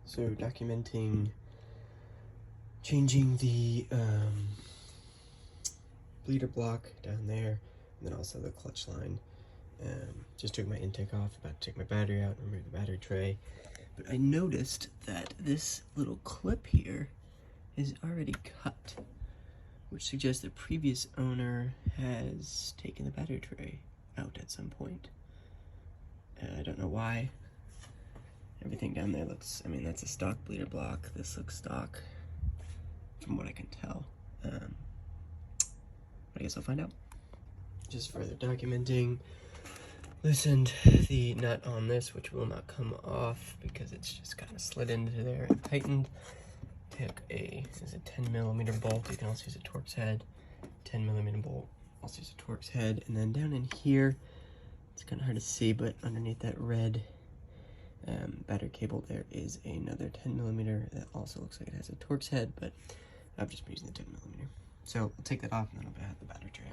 So documenting changing the bleeder block down there, and then also the clutch line. Just took my intake off, about to take my battery out and remove the battery tray. But I noticed that this little clip here is already cut, which suggests the previous owner has taken the battery tray out at some point. I don't know why. Everything down there looks, I mean, that's a stock bleeder block. This looks stock, from what I can tell. But I guess I'll find out. Just further documenting, loosened the nut on this, which will not come off because it's just kind of slid into there and tightened. Took this is a 10mm bolt. You can also use a Torx head. 10mm bolt, also use a Torx head. And then down in here, it's kind of hard to see, but underneath that red battery cable, there is another 10mm that also looks like it has a Torx head, but I've just been using the 10mm. So I'll take that off and then I'll have the battery tray.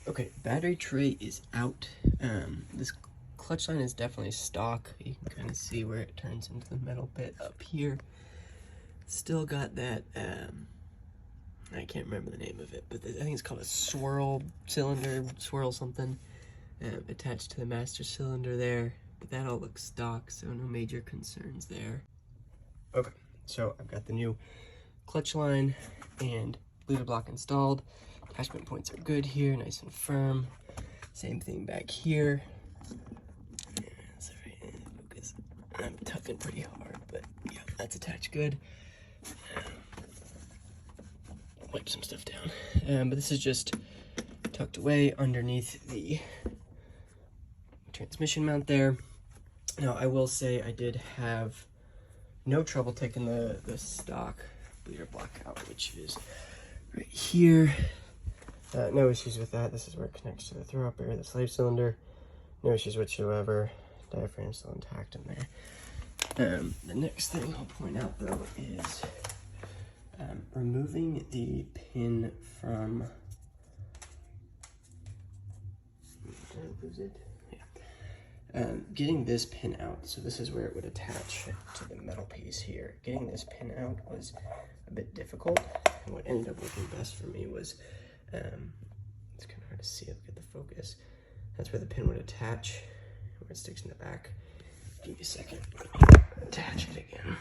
Okay, battery tray is out. This clutch line is definitely stock. You can kind of see where it turns into the metal bit up here. Still got that, I can't remember the name of it, but I think it's called a swirl cylinder, swirl something, attached to the master cylinder there. But that all looks stock, so no major concerns there. Okay, so I've got the new clutch line and bleeder block installed. Attachment points are good here, nice and firm. Same thing back here. Sorry, focus. I'm tugging pretty hard, but yeah, that's attached good. Wipe some stuff down. But this is just tucked away underneath the transmission mount there. Now I will say I did have no trouble taking the stock bleeder block out, which is right here. No issues with that. This is where it connects to the throw up area, the slave cylinder. No issues whatsoever. Diaphragm still intact in there. The next thing I'll point out though is removing the pin from. Did I lose it? Yeah. Getting this pin out. So this is where it would attach to the metal piece here. Getting this pin out was a bit difficult. And what ended up working best for me was, it's kind of hard to see, look at the focus. That's where the pin would attach, where it sticks in the back. Give me a second, attach it again.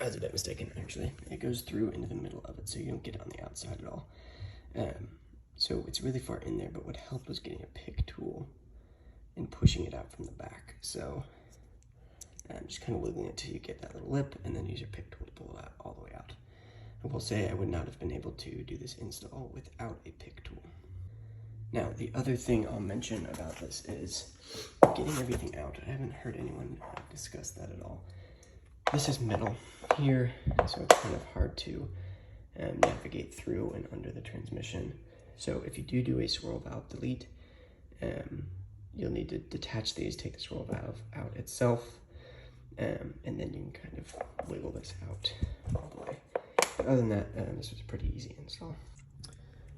I was a bit mistaken, actually. It goes through into the middle of it, so you don't get it on the outside at all. So it's really far in there, but what helped was getting a pick tool and pushing it out from the back. So just kind of wiggling it till you get that little lip, and then use your pick tool to pull it out all the way out. I will say I would not have been able to do this install without a pick tool. Now, the other thing I'll mention about this is getting everything out. I haven't heard anyone discuss that at all. This is metal here, so it's kind of hard to navigate through and under the transmission. So if you do a swirl valve delete, you'll need to detach these, take the swirl valve out itself, and then you can kind of wiggle this out all the way. But other than that, this was a pretty easy install.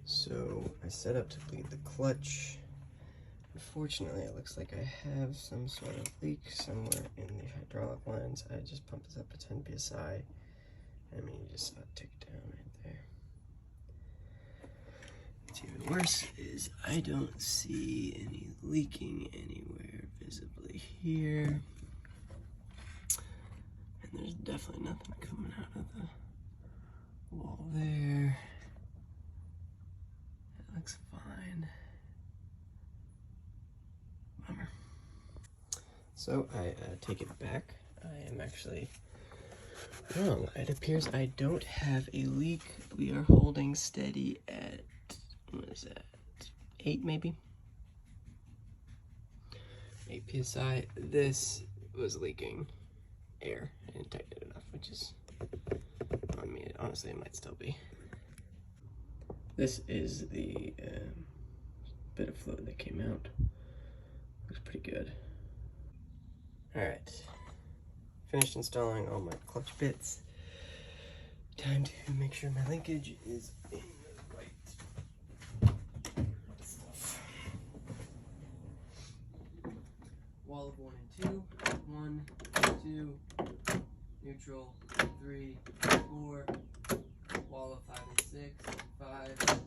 So I set up to bleed the clutch. Unfortunately, it looks like I have some sort of leak somewhere in the hydraulic lines. I just pumped this up to 10 psi. I mean, you just saw it tick down right there. What's even worse is I don't see any leaking anywhere visibly here. And there's definitely nothing coming out of the wall there. It looks fine. Bummer. So I take it back. I am actually wrong. It appears I don't have a leak. We are holding steady at, what is that, 8 maybe? 8 psi. This was leaking air. I didn't tighten it enough, which is, I mean, honestly, it might still be. This is the bit of fluid that came out. Looks pretty good. All right, finished installing all my clutch bits. Time to make sure my linkage is in the right wall of 1 and 2, 1, 2, neutral, 3, 4, wall of 5 and 6, 5,